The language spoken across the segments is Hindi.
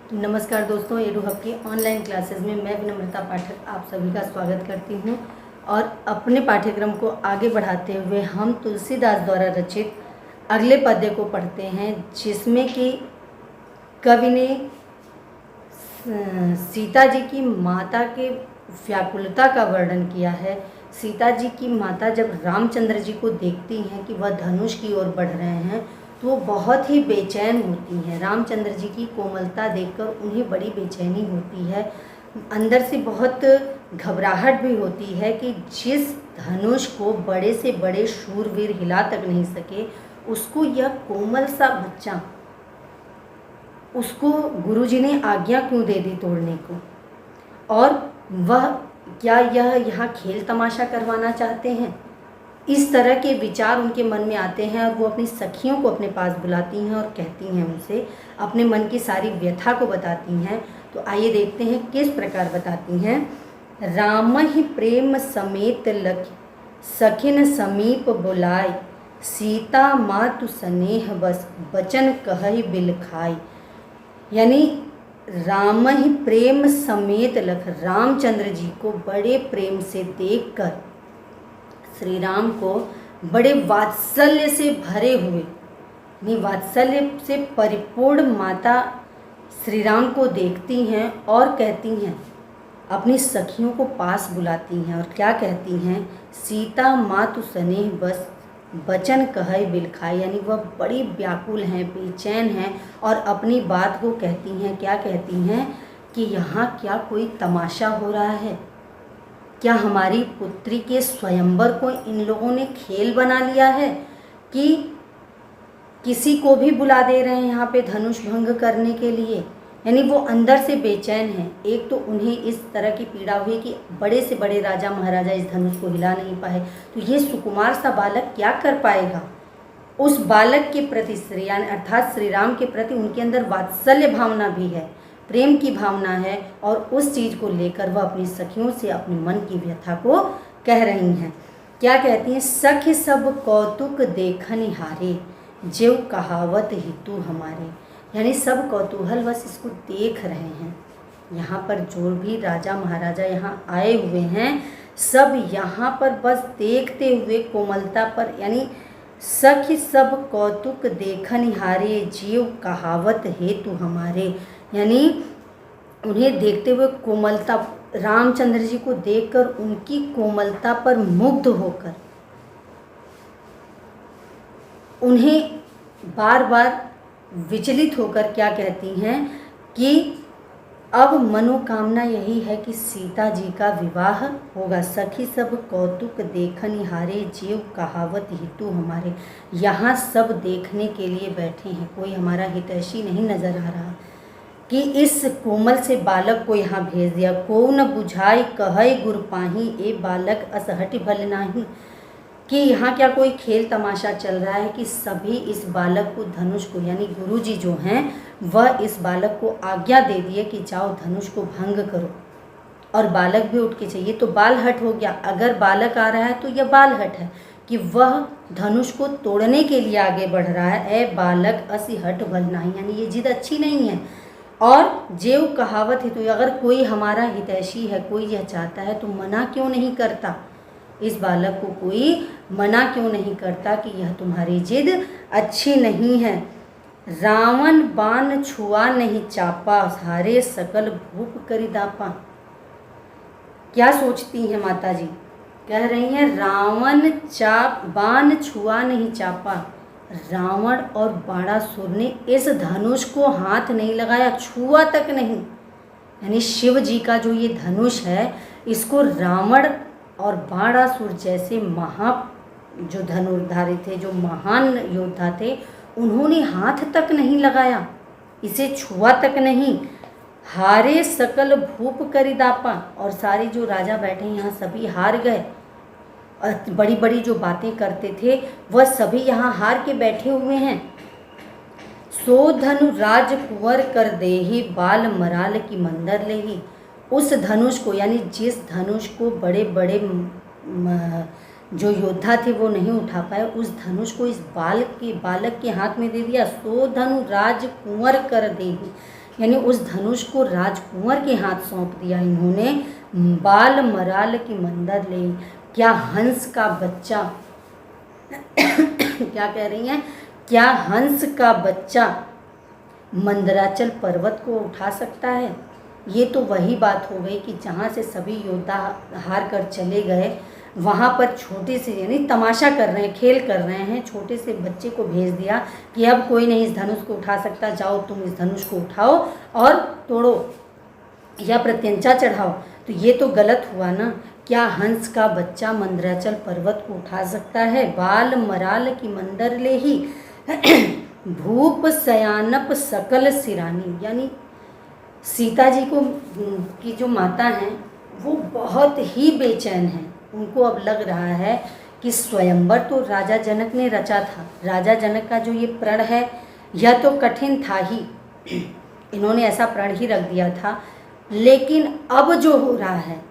नमस्कार दोस्तों, एडू हब की ऑनलाइन क्लासेस में मैं विनम्रता पाठक आप सभी का स्वागत करती हूं। और अपने पाठ्यक्रम को आगे बढ़ाते हुए हम तुलसीदास द्वारा रचित अगले पद्य को पढ़ते हैं, जिसमें कि कवि ने सीता जी की माता के व्याकुलता का वर्णन किया है। सीता जी की माता जब रामचंद्र जी को देखती हैं कि वह धनुष की ओर बढ़ रहे हैं तो वो बहुत ही बेचैन होती हैं। रामचंद्र जी की कोमलता देखकर उन्हें बड़ी बेचैनी होती है, अंदर से बहुत घबराहट भी होती है कि जिस धनुष को बड़े से बड़े शूरवीर हिला तक नहीं सके, उसको यह कोमल सा बच्चा, उसको गुरुजी ने आज्ञा क्यों दे दी तोड़ने को। और वह क्या यह यहाँ खेल तमाशा करवाना चाहते हैं? इस तरह के विचार उनके मन में आते हैं और वो अपनी सखियों को अपने पास बुलाती हैं और कहती हैं, उनसे अपने मन की सारी व्यथा को बताती हैं। तो आइए देखते हैं किस प्रकार बताती हैं। राम ही प्रेम समेत लख सखिन समीप बुलाय, सीता मातु स्नेह बस बचन कहहि बिल खाय। यानी राम ही प्रेम समेत लख, रामचंद्र जी को बड़े प्रेम से देखकर श्री राम को बड़े वात्सल्य से भरे हुए, वात्सल्य से परिपूर्ण माता श्री राम को देखती हैं और कहती हैं, अपनी सखियों को पास बुलाती हैं और क्या कहती हैं, सीता मातु स्नेह बस बचन कहै बिल खाय। यानी वह बड़ी व्याकुल हैं, बेचैन हैं और अपनी बात को कहती हैं। क्या कहती हैं कि यहाँ क्या कोई तमाशा हो रहा है? क्या हमारी पुत्री के स्वयंवर को इन लोगों ने खेल बना लिया है कि किसी को भी बुला दे रहे हैं यहाँ पे धनुष भंग करने के लिए? यानी वो अंदर से बेचैन हैं। एक तो उन्हें इस तरह की पीड़ा हुई कि बड़े से बड़े राजा महाराजा इस धनुष को हिला नहीं पाए, तो ये सुकुमार सा बालक क्या कर पाएगा? उस बालक के प्रति अर्थात श्री राम के प्रति उनके अंदर वात्सल्य भावना भी है, प्रेम की भावना है और उस चीज़ को लेकर वह अपनी सखियों से अपने मन की व्यथा को कह रही हैं। क्या कहती हैं? सखी सब कौतुक देखनि हारे, जेव कहावत हितु हमारे। यानी सब कौतूहलवश इसको देख रहे हैं। यहाँ पर जो भी राजा महाराजा यहाँ आए हुए हैं, सब यहाँ पर बस देखते हुए कोमलता पर, यानी सखी सब कौतुक देखनि हारे, जीव कहावत हेतु हमारे। यानी उन्हें देखते हुए कोमलता, रामचंद्र जी को देखकर उनकी कोमलता पर मुग्ध होकर उन्हें बार बार विचलित होकर क्या कहती हैं कि अब मनोकामना यही है कि सीता जी का विवाह होगा। सखी सब कौतुक देखनि हारे, जीव कहावत हितु हमारे। यहाँ सब देखने के लिए बैठे हैं, कोई हमारा हितैषी नहीं नज़र आ रहा कि इस कोमल से बालक को यहाँ भेज दिया। को न बुझाई कहै गुर पाही, ए बालक असहटि भल नाही। कि यहाँ क्या कोई खेल तमाशा चल रहा है कि सभी इस बालक को धनुष को, यानी गुरुजी जो हैं वह इस बालक को आज्ञा दे दिए कि जाओ धनुष को भंग करो। और बालक भी उठ के चाहिए, तो बाल हट हो गया। अगर बालक आ रहा है तो यह बाल हट है कि वह धनुष को तोड़ने के लिए आगे बढ़ रहा है। ए बालक असि हट भल नाही, यानी ये जिद अच्छी नहीं है। और जेव कहावत है, तो अगर कोई हमारा हितैषी है, कोई यह चाहता है तो मना क्यों नहीं करता? इस बालक को कोई मना क्यों नहीं करता कि यह तुम्हारी जिद अच्छी नहीं है। रावण बाण छुआ नहीं चापा, हारे सकल भूप करि दापा। क्या सोचती हैं माता जी? कह रही हैं रावण बाण छुआ नहीं चापा। रावण और बाणासुर ने इस धनुष को हाथ नहीं लगाया, छुआ तक नहीं। यानी शिव जी का जो ये धनुष है, इसको रावण और बाणासुर जैसे जो धनुर्धारी थे, जो महान योद्धा थे, उन्होंने हाथ तक नहीं लगाया, इसे छुआ तक नहीं। हारे सकल भूप करि दापा, और सारे जो राजा बैठे यहाँ सभी हार गए। और बड़ी बड़ी जो बातें करते थे वह सभी यहाँ हार के बैठे हुए हैं। सो धनु राज कुंवर कर देहि, बाल मराल की मंदर लेहि। उस धनुष को, यानी जिस धनुष को बड़े बड़े जो योद्धा थे वो नहीं उठा पाए, उस धनुष को इस बालक के हाथ में दे दिया। सो धनु राज कुंवर कर देहि, यानी उस धनुष को राजकुंवर के हाथ सौंप दिया इन्होंने। बाल मराल की मंदर ले, क्या हंस का बच्चा क्या कह रही हैं, क्या हंस का बच्चा मंदराचल पर्वत को उठा सकता है। ये तो वही बात हो गई कि जहाँ से सभी योद्धा हार कर चले गए, वहाँ पर छोटे से यानी तमाशा कर रहे हैं, खेल कर रहे हैं, छोटे से बच्चे को भेज दिया कि अब कोई नहीं इस धनुष को उठा सकता, जाओ तुम इस धनुष को उठाओ और तोड़ो या प्रत्यंचा चढ़ाओ। तो ये तो गलत हुआ ना। क्या हंस का बच्चा मंदराचल पर्वत को उठा सकता है। बाल मराल की मंदर ले ही भूप सयानप सकल सिरानी, यानी सीता जी को की जो माता हैं वो बहुत ही बेचैन हैं। उनको अब लग रहा है कि स्वयंवर तो राजा जनक ने रचा था, राजा जनक का जो ये प्रण है यह तो कठिन था ही, इन्होंने ऐसा प्रण ही रख दिया था। लेकिन अब जो हो रहा है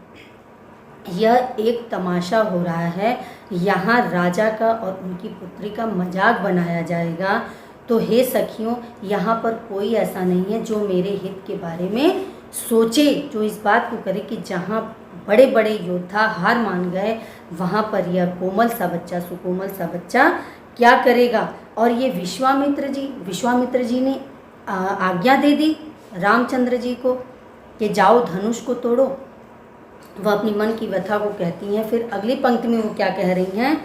यह एक तमाशा हो रहा है, यहाँ राजा का और उनकी पुत्री का मजाक बनाया जाएगा। तो हे सखियों, यहाँ पर कोई ऐसा नहीं है जो मेरे हित के बारे में सोचे, जो इस बात को करे कि जहाँ बड़े बड़े योद्धा हार मान गए वहाँ पर यह कोमल सा बच्चा, सुकोमल सा बच्चा क्या करेगा। और ये विश्वामित्र जी ने आज्ञा दे दी रामचंद्र जी को कि जाओ धनुष को तोड़ो। वह अपनी मन की व्यथा को कहती हैं। फिर अगली पंक्ति में वो क्या कह रही हैं,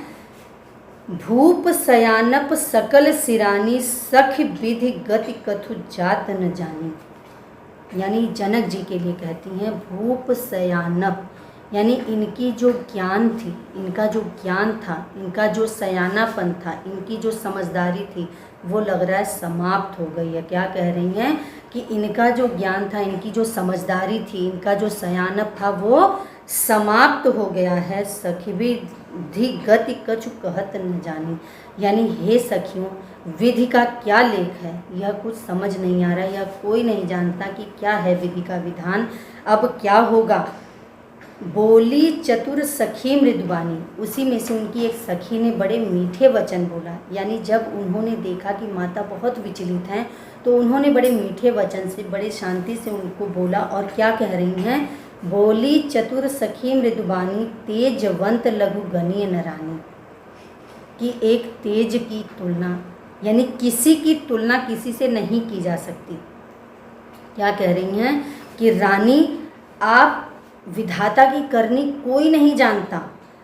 भूप सयानप सकल सिरानी, सख विधि गति कथु जात न जानी। यानी जनक जी के लिए कहती हैं भूप सयानप, यानी इनकी जो ज्ञान थी, इनका जो ज्ञान था, इनका जो सयानापन था, इनकी जो समझदारी थी वो लग रहा है समाप्त हो गई है। क्या कह रही हैं कि इनका जो ज्ञान था, इनकी जो समझदारी थी, इनका जो सयानप था वो समाप्त हो गया है। सखी धी गति कछु कहत न जानी, यानी हे सखियों, विधि का क्या लेख है यह कुछ समझ नहीं आ रहा है, यह कोई नहीं जानता कि क्या है विधि का विधान, अब क्या होगा। बोली चतुर सखी मृदुबानी, उसी में से उनकी एक सखी ने बड़े मीठे वचन बोला। यानी जब उन्होंने देखा कि माता बहुत विचलित हैं तो उन्होंने बड़े मीठे वचन से, बड़े शांति से उनको बोला। और क्या कह रही हैं, बोली चतुर सखी मृदुबानी, तेजवंत लघु गणीय नरानी, कि एक तेज की तुलना, यानी किसी की तुलना किसी से नहीं की जा सकती। क्या कह रही हैं कि रानी, आप विधाता की करनी कोई नहीं जानता।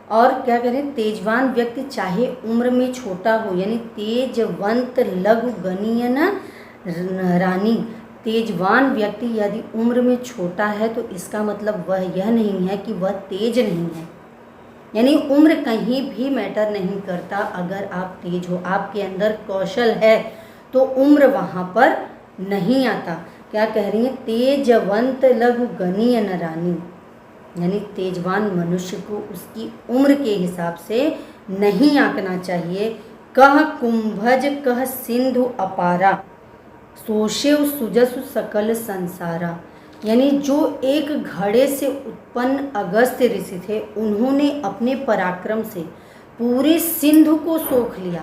और क्या कह रहे हैं, तेजवान व्यक्ति चाहे उम्र में छोटा हो, यानी तेजवंत लघु गणीय रानी, तेजवान व्यक्ति यदि उम्र में छोटा है तो इसका मतलब वह यह नहीं है कि वह तेज नहीं है। यानी उम्र कहीं भी मैटर नहीं करता। अगर आप तेज हो, आपके अंदर कौशल है, तो उम्र वहाँ पर नहीं आता। क्या कह रही है, तेजवंत लघु गणीय नरानी, यानी तेजवान मनुष्य को उसकी उम्र के हिसाब से नहीं आंकना चाहिए। कह कुंभज कह सिंधु अपारा, सोशेव सुजसु सकल संसारा, यानी जो एक घड़े से उत्पन्न अगस्त्य ऋषि थे, उन्होंने अपने पराक्रम से पूरे सिंधु को सोख लिया।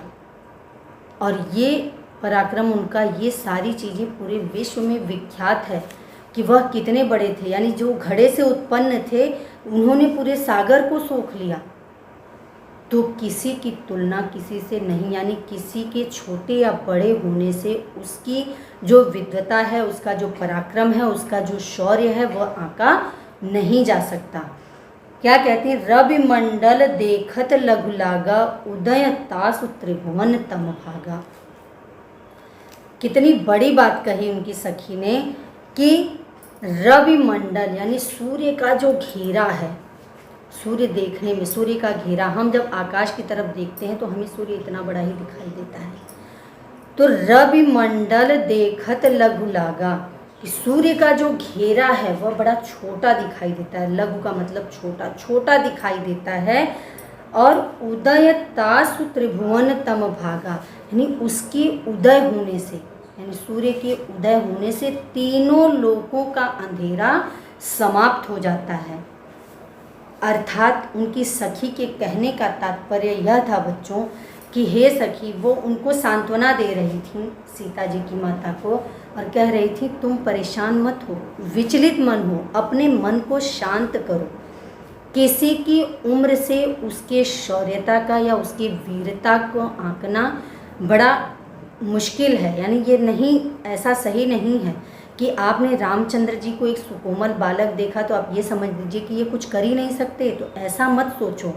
और ये पराक्रम उनका, ये सारी चीज़ें पूरे विश्व में विख्यात है कि वह कितने बड़े थे। यानी जो घड़े से उत्पन्न थे उन्होंने पूरे सागर को सोख लिया। तो किसी की तुलना किसी से नहीं, यानी किसी के छोटे या बड़े होने से उसकी जो विद्वता है, उसका जो पराक्रम है, उसका जो शौर्य है वह आंका नहीं जा सकता। क्या कहते हैं, रवि मंडल देखत लघु लागा, उदय तासु त्रिभुवन तम भागा। कितनी बड़ी बात कही उनकी सखी ने कि रवि मंडल, यानी सूर्य का जो घेरा है, सूर्य देखने में, सूर्य का घेरा, हम जब आकाश की तरफ देखते हैं तो हमें सूर्य इतना बड़ा ही दिखाई देता है। तो रवि मंडल देखत लघु लागा, कि सूर्य का जो घेरा है वह बड़ा छोटा दिखाई देता है। लघु का मतलब छोटा, छोटा दिखाई देता है। और उदय तासु त्रिभुवन तम भागा, यानी उसके उदय होने से, यानी सूर्य के उदय होने से तीनों लोकों का अंधेरा समाप्त हो जाता है। अर्थात उनकी सखी के कहने का तात्पर्य यह था बच्चों कि हे सखी, वो उनको सांत्वना दे रही थी सीता जी की माता को। और कह रही थी तुम परेशान मत हो, विचलित मन हो, अपने मन को शांत करो। किसी की उम्र से उसके शौर्यता का या उसकी वीरता को आंकना बड़ा मुश्किल है। यानी ये नहीं, ऐसा सही नहीं है कि आपने रामचंद्र जी को एक सुकोमल बालक देखा तो आप ये समझ लीजिए कि ये कुछ कर ही नहीं सकते, तो ऐसा मत सोचो।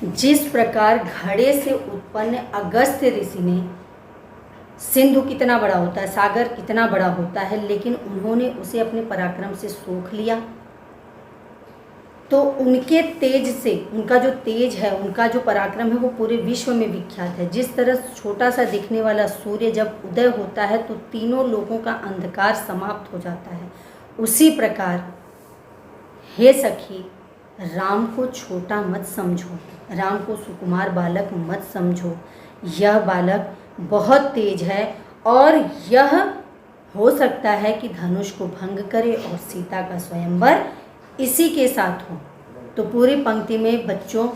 जिस प्रकार घड़े से उत्पन्न अगस्त्य ऋषि ने, सिंधु कितना बड़ा होता है, सागर कितना बड़ा होता है, लेकिन उन्होंने उसे अपने पराक्रम से सोख लिया, तो उनके तेज से, उनका जो तेज है, उनका जो पराक्रम है वो पूरे विश्व में विख्यात है। जिस तरह छोटा सा दिखने वाला सूर्य जब उदय होता है तो तीनों लोगों का अंधकार समाप्त हो जाता है, उसी प्रकार हे सखी, राम को छोटा मत समझो, राम को सुकुमार बालक मत समझो। यह बालक बहुत तेज है और यह हो सकता है कि धनुष को भंग करे और सीता का स्वयंवर इसी के साथ हो। तो पूरी पंक्ति में बच्चों,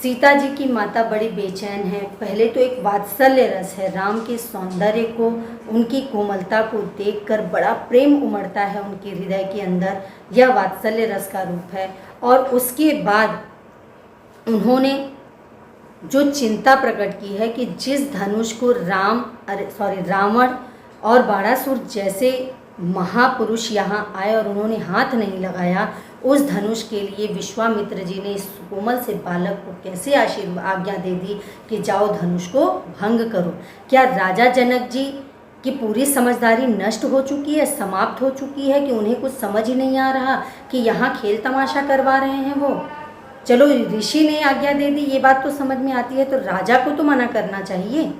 सीता जी की माता बड़ी बेचैन है। पहले तो एक वात्सल्य रस है, राम के सौंदर्य को, उनकी कोमलता को देखकर बड़ा प्रेम उमड़ता है उनके हृदय के अंदर, यह वात्सल्य रस का रूप है। और उसके बाद उन्होंने जो चिंता प्रकट की है कि जिस धनुष को रावण और बाणासुर जैसे महापुरुष यहाँ आए और उन्होंने हाथ नहीं लगाया, उस धनुष के लिए विश्वामित्र जी ने इस कोमल से बालक को कैसे आज्ञा दे दी कि जाओ धनुष को भंग करो। क्या राजा जनक जी की पूरी समझदारी नष्ट हो चुकी है, समाप्त हो चुकी है, कि उन्हें कुछ समझ ही नहीं आ रहा कि यहाँ खेल तमाशा करवा रहे हैं वो? चलो ऋषि ने आज्ञा दे दी, ये बात तो समझ में आती है, तो राजा को तो मना करना चाहिए।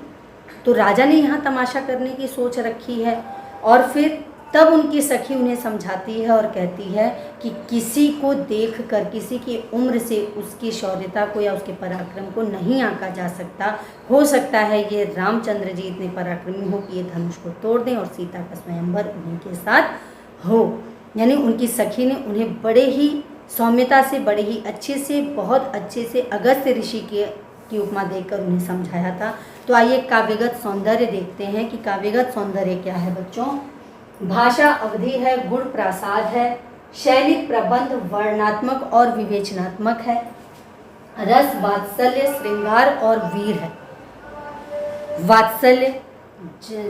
तो राजा ने यहाँ तमाशा करने की सोच रखी है। और फिर तब उनकी सखी उन्हें समझाती है और कहती है कि किसी को देखकर, किसी की उम्र से उसकी शौर्यता को या उसके पराक्रम को नहीं आंका जा सकता। हो सकता है ये रामचंद्र जी इतने पराक्रमी हो कि ये धनुष को तोड़ दें और सीता का स्वयंवर उन्हीं के साथ हो। यानी उनकी सखी ने उन्हें बड़े ही सौम्यता से, बड़े ही अच्छे से, बहुत अच्छे से अगस्त्य ऋषि की उपमा देकर उन्हें समझाया था। तो आइए काव्यगत सौंदर्य देखते हैं कि काव्यगत सौंदर्य क्या है बच्चों। भाषा अवधि है, गुण प्रासाद है, शैली प्रबंध वर्णात्मक और विवेचनात्मक है, रस वात्सल्य श्रृंगार और वीर है। वात्सल्य,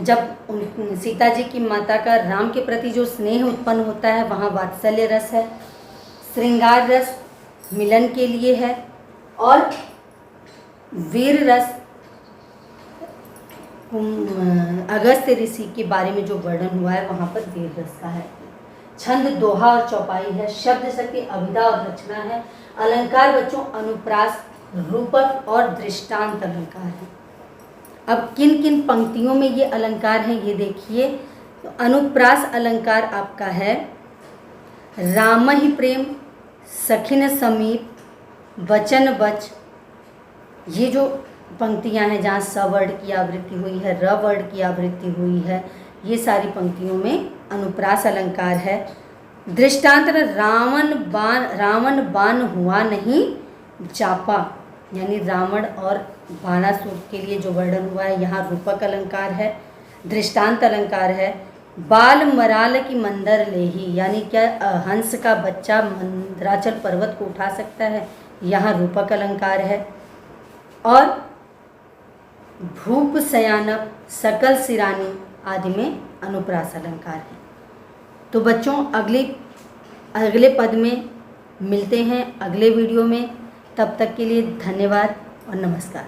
जब सीता जी की माता का राम के प्रति जो स्नेह उत्पन्न होता है वहाँ वात्सल्य रस है। श्रृंगार रस मिलन के लिए है और वीर रस अगस्त्य ऋषि के बारे में जो वर्णन हुआ है वहाँ पर वीर रस का है। छंद दोहा और चौपाई है, शब्द शक्ति अभिधा और रचना है। अलंकार बच्चों अनुप्रास, रूपक और दृष्टांत अलंकार है। अब किन किन पंक्तियों में ये अलंकार हैं ये देखिए। तो अनुप्रास अलंकार आपका है, राम ही प्रेम, सखिन समीप, वचन बच। ये जो पंक्तियां हैं जहाँ स वर्ड की आवृत्ति हुई है, र वर्ड की आवृत्ति हुई है, ये सारी पंक्तियों में अनुप्रास अलंकार है। दृष्टांत, रावण बाण हुआ नहीं चापा, यानी रावण और बाणासुर के लिए जो वर्णन हुआ है यहाँ रूपक अलंकार है। दृष्टांत अलंकार है। बाल मराल की मंदर लेही, यानी क्या हंस का बच्चा मंदराचल पर्वत को उठा सकता है, यहाँ रूपक अलंकार है। और भूप शयानक सकल सिरानी आदि में अनुप्रास अलंकार है। तो बच्चों अगले पद में मिलते हैं अगले वीडियो में। तब तक के लिए धन्यवाद और नमस्कार।